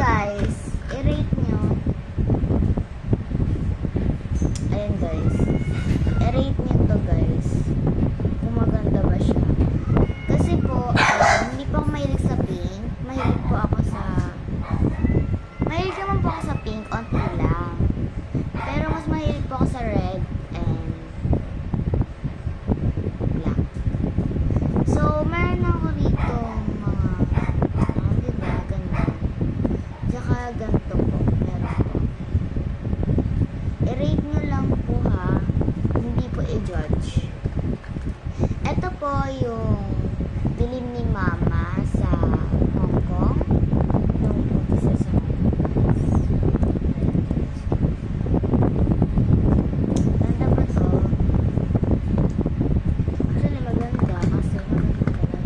guys, i-rate nyo. Ayan guys. I-rate nyo to guys. Kung maganda ba siya. Kasi po, hindi po ako mahilig sa pink. Mahilig po ako sa... Mahilig naman po ako sa pink, onti lang. Pero mas mahilig po ako sa red and black. So, meron ako rito mga... diba? Ganyan. Tsaka ganito po. Meron po. I-rate nyo lang po ha. Hindi po i-judge. Ito po yung dilim ni Mama sa Hong Kong. Nung isa sa ganda ba to? Actually maganda kasi maganda talaga.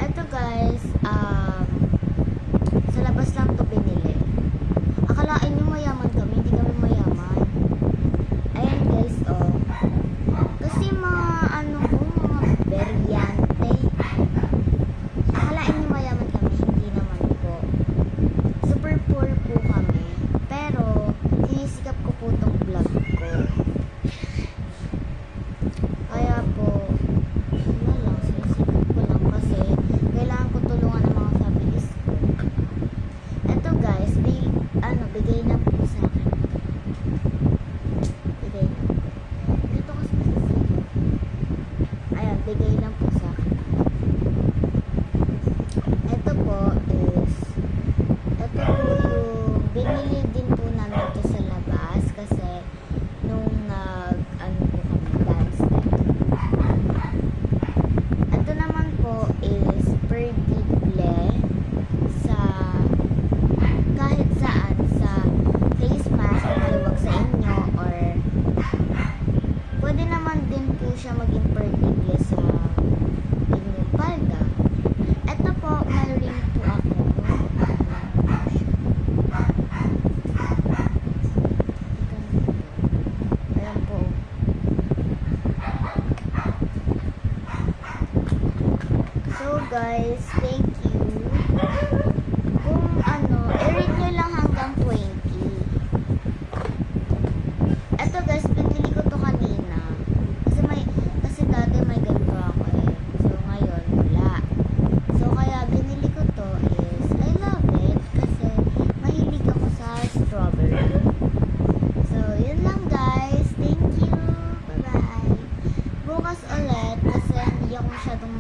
Ito guys, sa labas lang to binili. Akalain nyo mayaman kami, hindi kami mayaman. Ayan guys, oh. Kasi mga ano po, mga beryante. Akalain nyo mayaman kami, hindi naman po. Super poor po kami. Pero, sinisikap ko po tong vlog ko. Kaya po, wala lang, sinisikap ko lang kasi kailangan ko tulungan ang mga families ko. Eto guys, bigay na po sa akin. Bigay na po. Dito kasi masisipot. Ayan, bigay na po sa akin. Ito po is, ito po yung binili din po namin ito sa labas kasi nung ano po kami, dance step. Ito naman po is perdible sa kahit saan sa face mask na maluwag sa inyo or pwede naman din po siya maging perdible sa inyong palda. Ito po, may ring po ako. Ayan po. So guys, thank you. Kung ano, i-rate nyo lang hanggang 20. Eto guys, pinili ko to kanina. Kasi dati may ganito ako eh. So ngayon, wala. So kaya binili ko to is, I love it. Kasi mahilig ako sa strawberry. So, yun lang guys. Thank you. Bye-bye. Bukas ulit kasi hindi ako masyadong